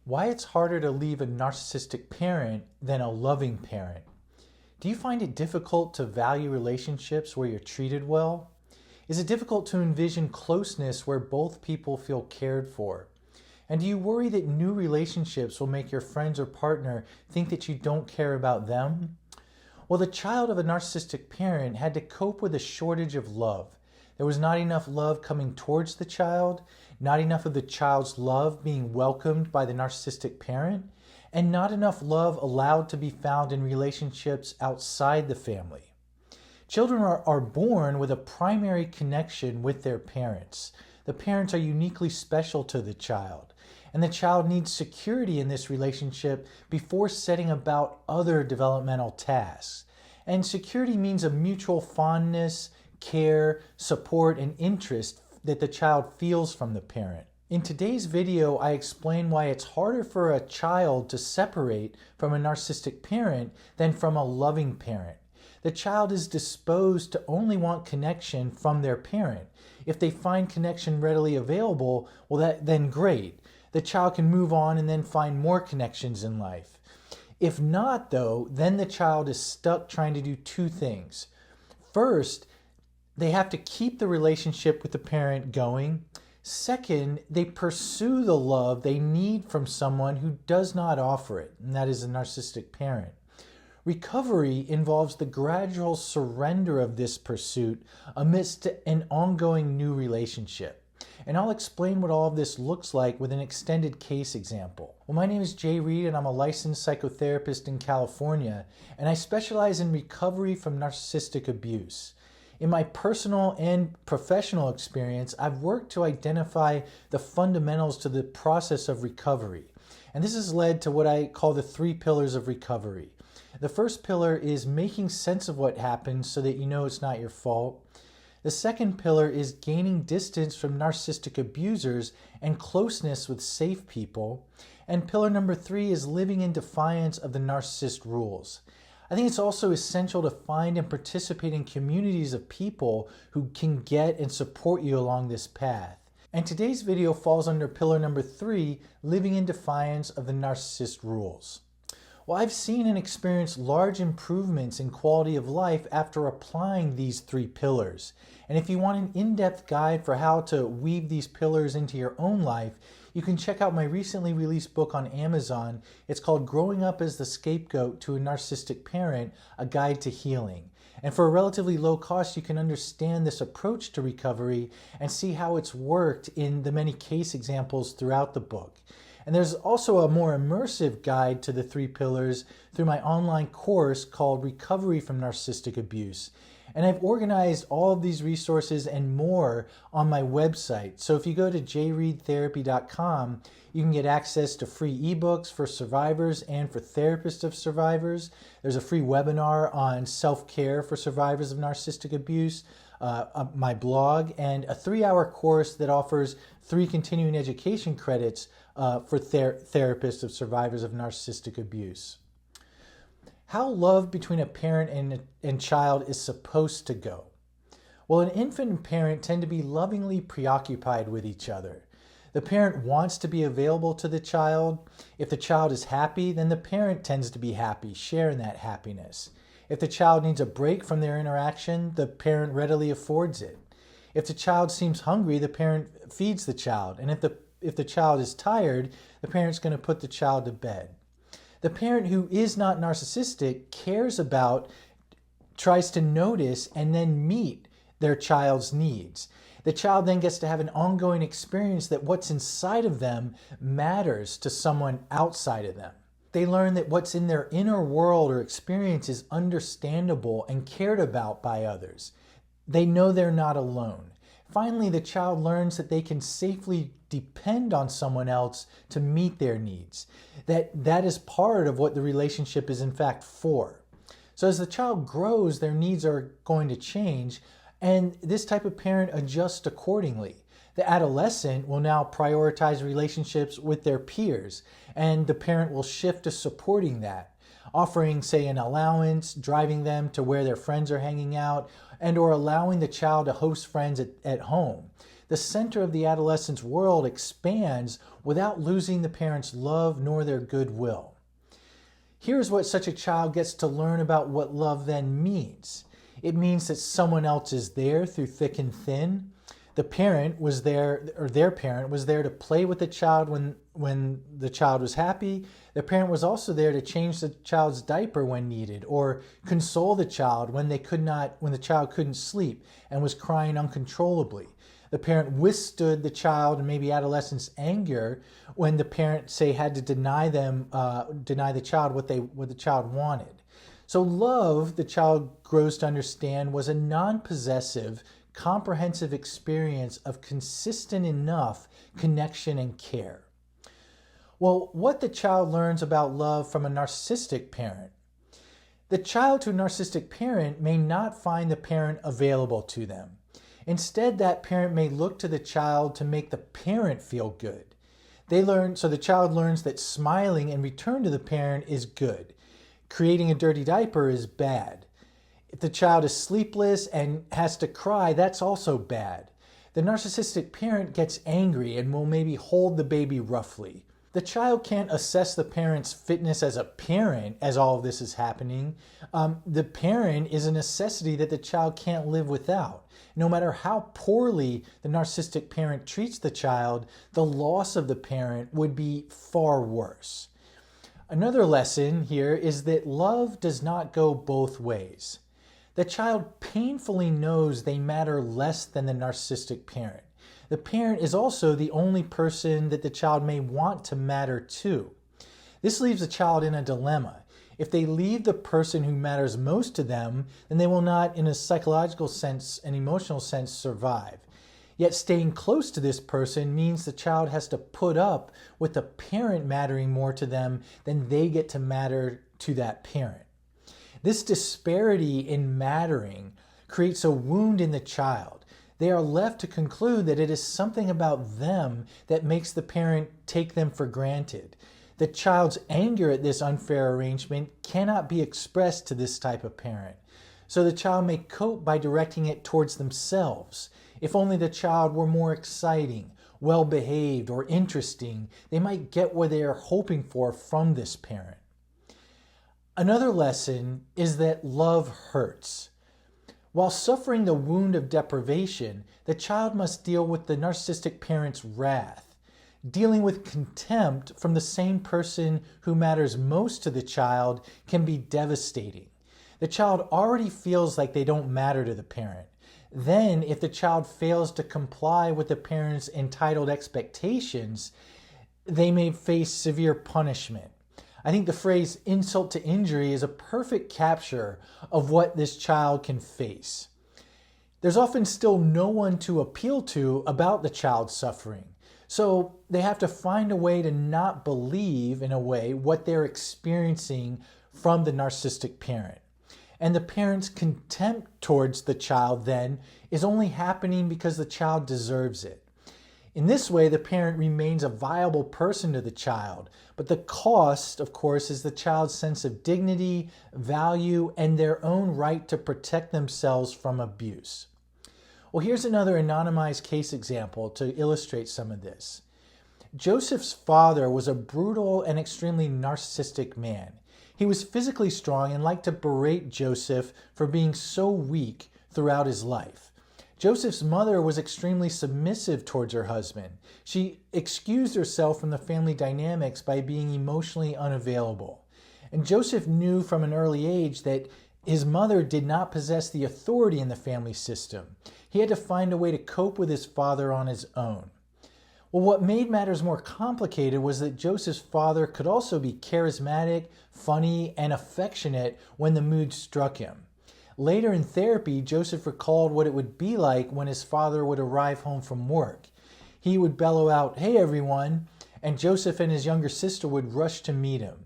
Why it's harder to leave a narcissistic parent than a loving parent. Do you find it difficult to value relationships where you're treated well? Is it difficult to envision closeness where both people feel cared for? And do you worry that new relationships will make your friends or partner think that you don't care about them? Well, the child of a narcissistic parent had to cope with a shortage of love. There was not enough love coming towards the child, not enough of the child's love being welcomed by the narcissistic parent, and not enough love allowed to be found in relationships outside the family. Children are born with a primary connection with their parents. The parents are uniquely special to the child, and the child needs security in this relationship before setting about other developmental tasks. And security means a mutual fondness, care, support, and interest that the child feels from the parent. In today's video, I explain why it's harder for a child to separate from a narcissistic parent than from a loving parent. The child is disposed to only want connection from their parent. If they find connection readily available, well, then great. The child can move on and then find more connections in life. If not, though, then the child is stuck trying to do two things. First, they have to keep the relationship with the parent going. Second, they pursue the love they need from someone who does not offer it, and that is a narcissistic parent. Recovery involves the gradual surrender of this pursuit amidst an ongoing new relationship. And I'll explain what all of this looks like with an extended case example. Well, my name is Jay Reed, and I'm a licensed psychotherapist in California, and I specialize in recovery from narcissistic abuse. In my personal and professional experience, I've worked to identify the fundamentals to the process of recovery. And this has led to what I call the 3 pillars of recovery. The first pillar is making sense of what happened so that you know it's not your fault. The second pillar is gaining distance from narcissistic abusers and closeness with safe people. And pillar number 3 is living in defiance of the narcissist rules. I think it's also essential to find and participate in communities of people who can get and support you along this path. And today's video falls under pillar number 3, living in defiance of the narcissist rules. Well, I've seen and experienced large improvements in quality of life after applying these 3 pillars. And if you want an in-depth guide for how to weave these pillars into your own life, you can check out my recently released book on Amazon. It's called Growing Up as the Scapegoat to a Narcissistic Parent, A Guide to Healing. And for a relatively low cost, you can understand this approach to recovery and see how it's worked in the many case examples throughout the book. And there's also a more immersive guide to the 3 pillars through my online course called Recovery from Narcissistic Abuse. And I've organized all of these resources and more on my website. So if you go to jreedtherapy.com, you can get access to free ebooks for survivors and for therapists of survivors. There's a free webinar on self-care for survivors of narcissistic abuse, my blog, and a 3-hour course that offers 3 continuing education credits for therapists of survivors of narcissistic abuse. How love between a parent and child is supposed to go. Well, an infant and parent tend to be lovingly preoccupied with each other. The parent wants to be available to the child. If the child is happy, then the parent tends to be happy, sharing that happiness. If the child needs a break from their interaction, the parent readily affords it. If the child seems hungry, the parent feeds the child. And if the child is tired, the parent's going to put the child to bed. The parent who is not narcissistic cares about, tries to notice, and then meet their child's needs. The child then gets to have an ongoing experience that what's inside of them matters to someone outside of them. They learn that what's in their inner world or experience is understandable and cared about by others. They know they're not alone. Finally, the child learns that they can safely depend on someone else to meet their needs. That is part of what the relationship is in fact for. So as the child grows, their needs are going to change, and this type of parent adjusts accordingly. The adolescent will now prioritize relationships with their peers, and the parent will shift to supporting that, offering, say, an allowance, driving them to where their friends are hanging out, and or allowing the child to host friends at home. the center of the adolescent's world expands without losing the parent's love nor their goodwill. Here's what such a child gets to learn about what love then means. It means that someone else is there through thick and thin. The parent was there, or their parent was there to play with the child when the child was happy. The parent was also there to change the child's diaper when needed, or console the child when the child couldn't sleep and was crying uncontrollably. The parent withstood the child and maybe adolescent's anger when the parent, say, had to deny the child what the child wanted. So love, the child grows to understand, was a non-possessive, comprehensive experience of consistent enough connection and care. Well, what the child learns about love from a narcissistic parent. The child to a narcissistic parent may not find the parent available to them. Instead, that parent may look to the child to make the parent feel good. So the child learns that smiling in return to the parent is good. Creating a dirty diaper is bad. If the child is sleepless and has to cry, that's also bad. The narcissistic parent gets angry and will maybe hold the baby roughly. The child can't assess the parent's fitness as a parent as all of this is happening. The parent is a necessity that the child can't live without. No matter how poorly the narcissistic parent treats the child, the loss of the parent would be far worse. Another lesson here is that love does not go both ways. The child painfully knows they matter less than the narcissistic parent. The parent is also the only person that the child may want to matter to. This leaves the child in a dilemma. If they leave the person who matters most to them, then they will not, in a psychological sense and emotional sense, survive. Yet staying close to this person means the child has to put up with the parent mattering more to them than they get to matter to that parent. This disparity in mattering creates a wound in the child. They are left to conclude that it is something about them that makes the parent take them for granted. The child's anger at this unfair arrangement cannot be expressed to this type of parent. So the child may cope by directing it towards themselves. If only the child were more exciting, well-behaved, or interesting, they might get what they are hoping for from this parent. Another lesson is that love hurts. While suffering the wound of deprivation, the child must deal with the narcissistic parent's wrath. Dealing with contempt from the same person who matters most to the child can be devastating. The child already feels like they don't matter to the parent. Then, if the child fails to comply with the parent's entitled expectations, they may face severe punishment. I think the phrase insult to injury is a perfect capture of what this child can face. There's often still no one to appeal to about the child's suffering. So they have to find a way to not believe, in a way, what they're experiencing from the narcissistic parent. And the parent's contempt towards the child then is only happening because the child deserves it. In this way, the parent remains a viable person to the child, but the cost, of course, is the child's sense of dignity, value, and their own right to protect themselves from abuse. Well, here's another anonymized case example to illustrate some of this. Joseph's father was a brutal and extremely narcissistic man. He was physically strong and liked to berate Joseph for being so weak throughout his life. Joseph's mother was extremely submissive towards her husband. She excused herself from the family dynamics by being emotionally unavailable. And Joseph knew from an early age that his mother did not possess the authority in the family system. He had to find a way to cope with his father on his own. Well, what made matters more complicated was that Joseph's father could also be charismatic, funny, and affectionate when the mood struck him. Later in therapy, Joseph recalled what it would be like when his father would arrive home from work. He would bellow out, "Hey everyone," and Joseph and his younger sister would rush to meet him.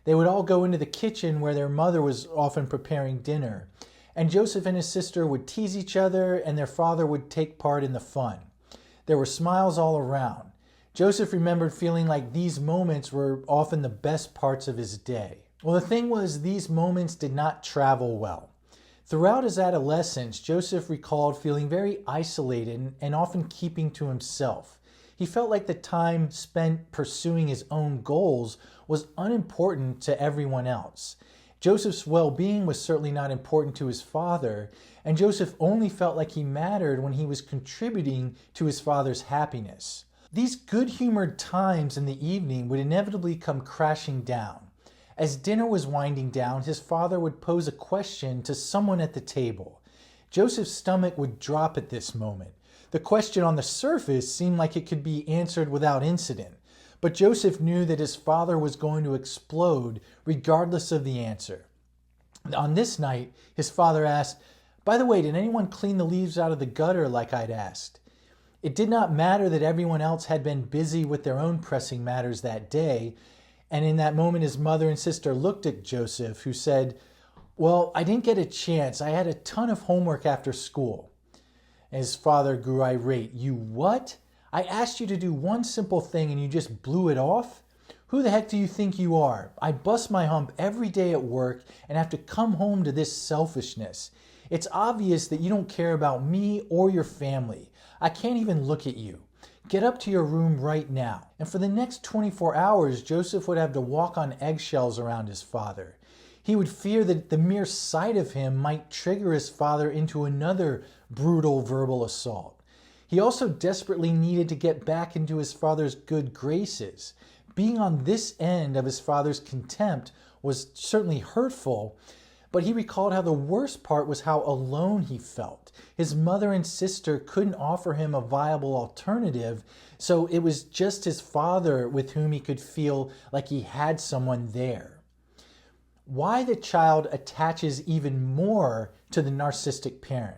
They would all go into the kitchen where their mother was often preparing dinner. And Joseph and his sister would tease each other, and their father would take part in the fun. There were smiles all around. Joseph remembered feeling like these moments were often the best parts of his day. Well, the thing was, these moments did not travel well. Throughout his adolescence, Joseph recalled feeling very isolated and often keeping to himself. He felt like the time spent pursuing his own goals was unimportant to everyone else. Joseph's well-being was certainly not important to his father, and Joseph only felt like he mattered when he was contributing to his father's happiness. These good-humored times in the evening would inevitably come crashing down. As dinner was winding down, his father would pose a question to someone at the table. Joseph's stomach would drop at this moment. The question on the surface seemed like it could be answered without incident, but Joseph knew that his father was going to explode regardless of the answer. On this night, his father asked, "By the way, did anyone clean the leaves out of the gutter like I'd asked?" It did not matter that everyone else had been busy with their own pressing matters that day, and in that moment his mother and sister looked at Joseph, who said, "Well, I didn't get a chance. I had a ton of homework after school." His father grew irate. "You what? I asked you to do one simple thing and you just blew it off? Who the heck do you think you are? I bust my hump every day at work and have to come home to this selfishness. It's obvious that you don't care about me or your family. I can't even look at you. Get up to your room right now." And for the next 24 hours, Joseph would have to walk on eggshells around his father. He would fear that the mere sight of him might trigger his father into another brutal verbal assault. He also desperately needed to get back into his father's good graces. Being on this end of his father's contempt was certainly hurtful, but he recalled how the worst part was how alone he felt. His mother and sister couldn't offer him a viable alternative, so it was just his father with whom he could feel like he had someone there. Why the child attaches even more to the narcissistic parent?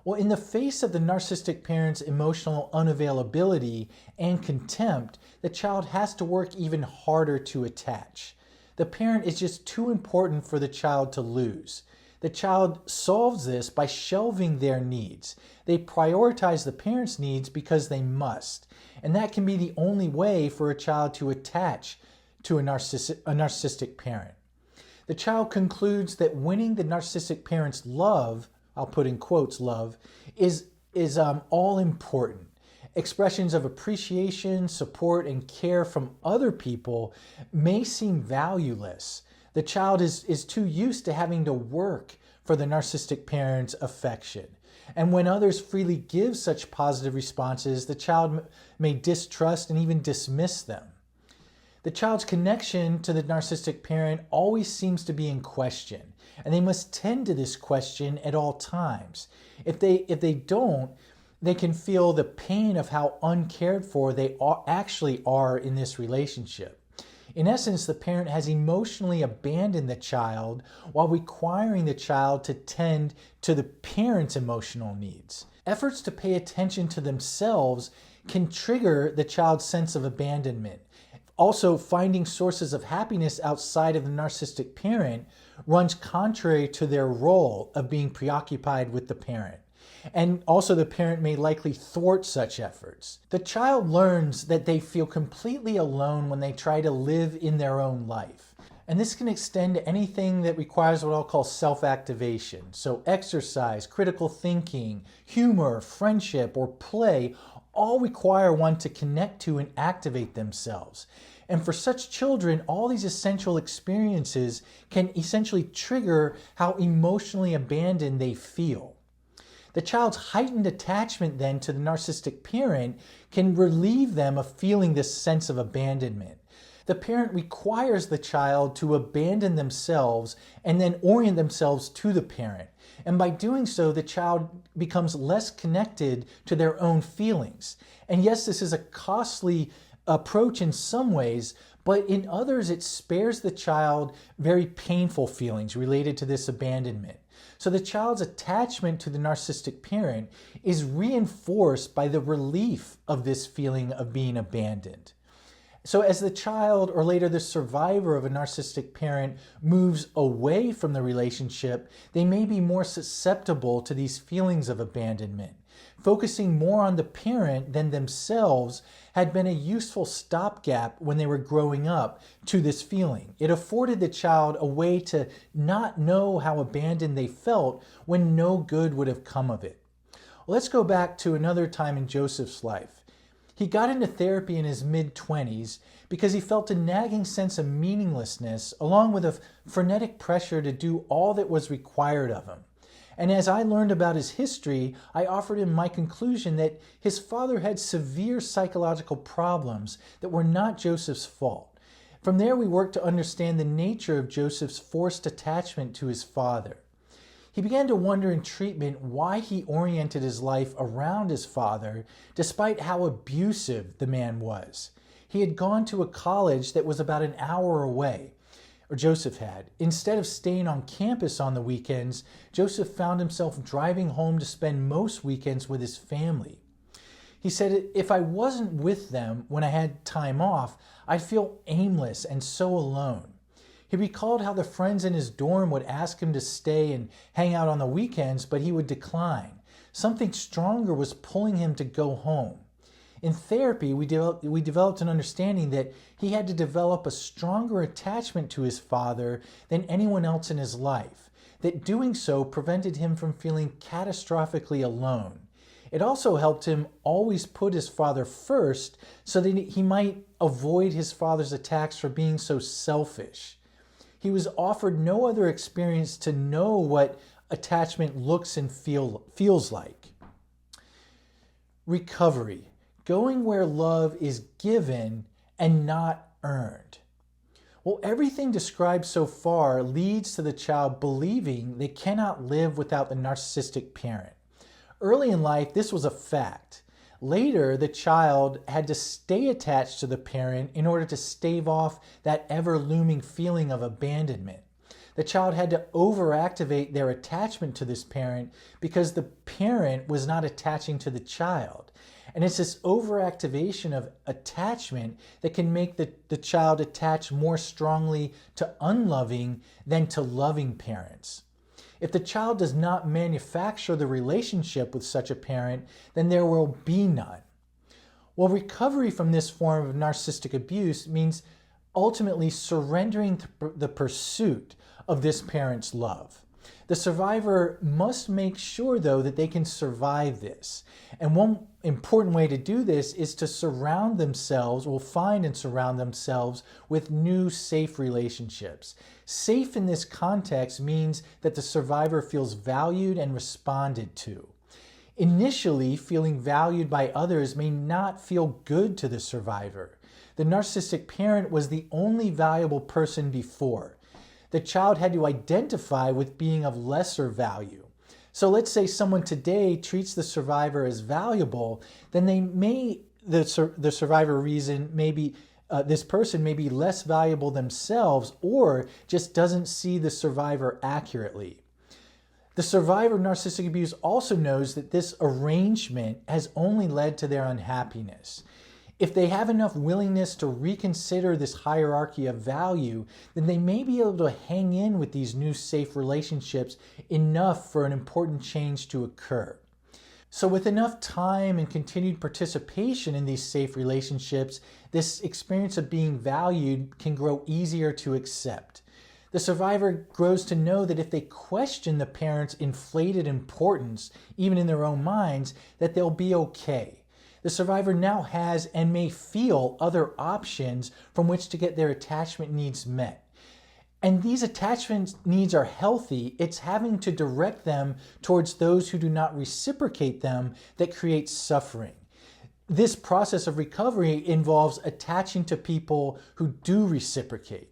Well, in the face of the narcissistic parent's emotional unavailability and contempt, the child has to work even harder to attach. The parent is just too important for the child to lose. The child solves this by shelving their needs. They prioritize the parent's needs because they must, and that can be the only way for a child to attach to a narcissistic parent. The child concludes that winning the narcissistic parent's love, I'll put in quotes love, is all important. Expressions of appreciation, support, and care from other people may seem valueless. The child is too used to having to work for the narcissistic parent's affection. And when others freely give such positive responses, the child may distrust and even dismiss them. The child's connection to the narcissistic parent always seems to be in question, and they must tend to this question at all times. If they don't, they can feel the pain of how uncared for they actually are in this relationship. In essence, the parent has emotionally abandoned the child while requiring the child to tend to the parent's emotional needs. Efforts to pay attention to themselves can trigger the child's sense of abandonment. Also, finding sources of happiness outside of the narcissistic parent runs contrary to their role of being preoccupied with the parent. And also, the parent may likely thwart such efforts. The child learns that they feel completely alone when they try to live in their own life. And this can extend to anything that requires what I'll call self-activation. So exercise, critical thinking, humor, friendship, or play all require one to connect to and activate themselves. And for such children, all these essential experiences can essentially trigger how emotionally abandoned they feel. The child's heightened attachment then to the narcissistic parent can relieve them of feeling this sense of abandonment. The parent requires the child to abandon themselves and then orient themselves to the parent. And by doing so, the child becomes less connected to their own feelings. And yes, this is a costly approach in some ways, but in others, it spares the child very painful feelings related to this abandonment. So the child's attachment to the narcissistic parent is reinforced by the relief of this feeling of being abandoned. So as the child, or later the survivor of a narcissistic parent, moves away from the relationship, they may be more susceptible to these feelings of abandonment. Focusing more on the parent than themselves had been a useful stopgap when they were growing up to this feeling. It afforded the child a way to not know how abandoned they felt when no good would have come of it. Let's go back to another time in Joseph's life. He got into therapy in his mid-20s because he felt a nagging sense of meaninglessness along with a frenetic pressure to do all that was required of him. And as I learned about his history, I offered him my conclusion that his father had severe psychological problems that were not Joseph's fault. From there, we worked to understand the nature of Joseph's forced attachment to his father. He began to wonder in treatment why he oriented his life around his father, despite how abusive the man was. He had gone to a college that was about an hour away, or Joseph had. Instead of staying on campus on the weekends, Joseph found himself driving home to spend most weekends with his family. He said, if I wasn't with them when I had time off, I'd feel aimless and so alone. He recalled how the friends in his dorm would ask him to stay and hang out on the weekends, but he would decline. Something stronger was pulling him to go home. In therapy, we developed an understanding that he had to develop a stronger attachment to his father than anyone else in his life, that doing so prevented him from feeling catastrophically alone. It also helped him always put his father first so that he might avoid his father's attacks for being so selfish. He was offered no other experience to know what attachment looks and feels like. Recovery. Going where love is given and not earned. Well, everything described so far leads to the child believing they cannot live without the narcissistic parent. Early in life, this was a fact. Later, the child had to stay attached to the parent in order to stave off that ever-looming feeling of abandonment. The child had to overactivate their attachment to this parent because the parent was not attaching to the child. And it's this overactivation of attachment that can make the child attach more strongly to unloving than to loving parents. If the child does not manufacture the relationship with such a parent, then there will be none. Well, recovery from this form of narcissistic abuse means ultimately surrendering the pursuit of this parent's love. The survivor must make sure, though, that they can survive this. And one important way to do this is to surround themselves, or find and surround themselves with new safe relationships. Safe in this context means that the survivor feels valued and responded to. Initially, feeling valued by others may not feel good to the survivor. The narcissistic parent was the only valuable person before. The child had to identify with being of lesser value. So let's say someone today treats the survivor as valuable, then the survivor reason maybe this person may be less valuable themselves or just doesn't see the survivor accurately. The survivor of narcissistic abuse also knows that this arrangement has only led to their unhappiness. If they have enough willingness to reconsider this hierarchy of value, then they may be able to hang in with these new safe relationships enough for an important change to occur. So with enough time and continued participation in these safe relationships, this experience of being valued can grow easier to accept. The survivor grows to know that if they question the parent's inflated importance, even in their own minds, that they'll be okay. The survivor now has and may feel other options from which to get their attachment needs met. And these attachment needs are healthy. It's having to direct them towards those who do not reciprocate them that creates suffering. This process of recovery involves attaching to people who do reciprocate.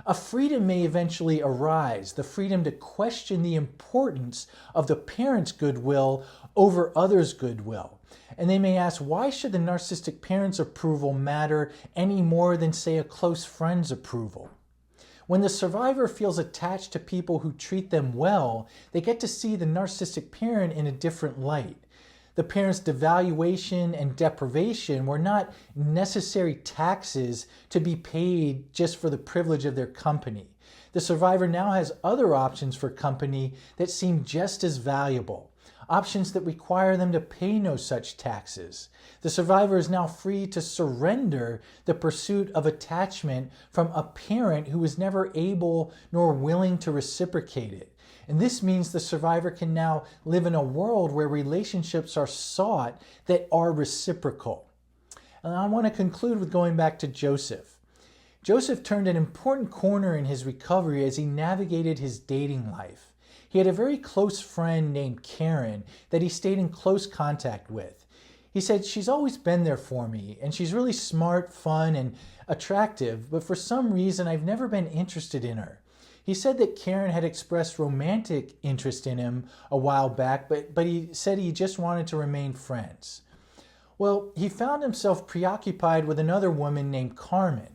A freedom may eventually arise, the freedom to question the importance of the parent's goodwill over others' goodwill. And they may ask, why should the narcissistic parent's approval matter any more than, say, a close friend's approval? When the survivor feels attached to people who treat them well, they get to see the narcissistic parent in a different light. The parent's devaluation and deprivation were not necessary taxes to be paid just for the privilege of their company. The survivor now has other options for company that seem just as valuable. options that require them to pay no such taxes. The survivor is now free to surrender the pursuit of attachment from a parent who was never able nor willing to reciprocate it. And this means the survivor can now live in a world where relationships are sought that are reciprocal. And I want to conclude with going back to Joseph. Joseph turned an important corner in his recovery as he navigated his dating life. He had a very close friend named Karen that he stayed in close contact with. He said, "She's always been there for me, and she's really smart, fun, and attractive, but for some reason I've never been interested in her." He said that Karen had expressed romantic interest in him a while back, but he said he just wanted to remain friends. Well, he found himself preoccupied with another woman named Carmen.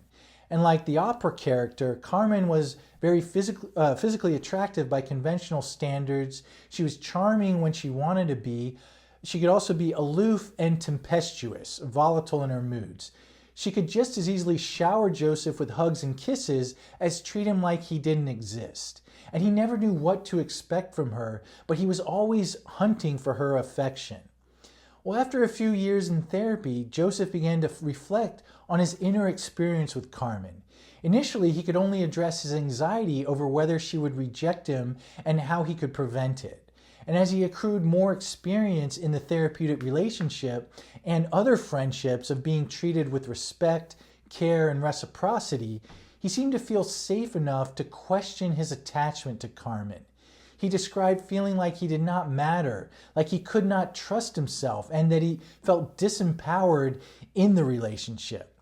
And like the opera character, Carmen was very physically attractive by conventional standards. She was charming when she wanted to be. She could also be aloof and tempestuous, volatile in her moods. She could just as easily shower Joseph with hugs and kisses as treat him like he didn't exist. And he never knew what to expect from her, but he was always hunting for her affection. Well, after a few years in therapy, Joseph began to reflect on his inner experience with Carmen. Initially, he could only address his anxiety over whether she would reject him and how he could prevent it. And as he accrued more experience in the therapeutic relationship and other friendships of being treated with respect, care, and reciprocity, he seemed to feel safe enough to question his attachment to Carmen. He described feeling like he did not matter, like he could not trust himself, and that he felt disempowered in the relationship.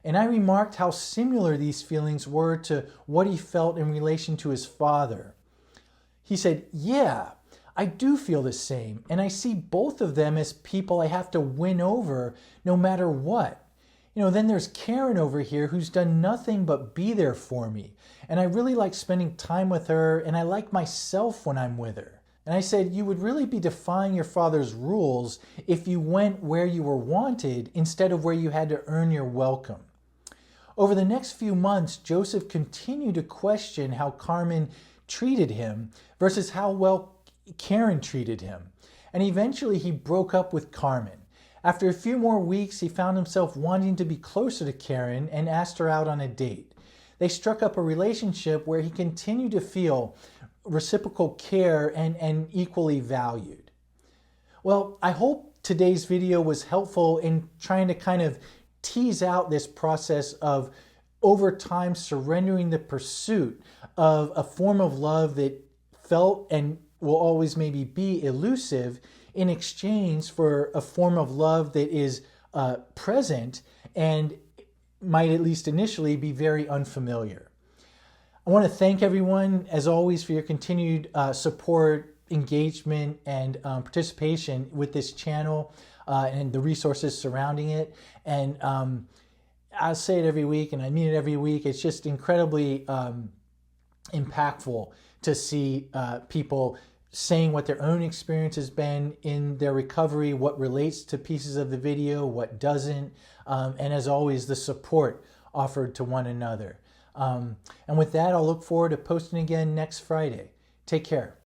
And I remarked how similar these feelings were to what he felt in relation to his father. He said, "Yeah, I do feel the same, and I see both of them as people I have to win over no matter what. Then there's Karen over here who's done nothing but be there for me. And I really like spending time with her, and I like myself when I'm with her." And I said, "You would really be defying your father's rules if you went where you were wanted instead of where you had to earn your welcome." Over the next few months, Joseph continued to question how Carmen treated him versus how well Karen treated him. And eventually he broke up with Carmen. After a few more weeks, he found himself wanting to be closer to Karen and asked her out on a date. They struck up a relationship where he continued to feel reciprocal care and equally valued. Well, I hope today's video was helpful in trying to kind of tease out this process of over time surrendering the pursuit of a form of love that felt and will always maybe be elusive in exchange for a form of love that is present and might, at least initially, be very unfamiliar. I want to thank everyone, as always, for your continued support, engagement, and participation with this channel and the resources surrounding it. And I'll say it every week, and I mean it every week. It's just incredibly impactful to see people saying what their own experience has been in their recovery, what relates to pieces of the video, what doesn't, and as always, the support offered to one another. And with that, I'll look forward to posting again next Friday. Take care.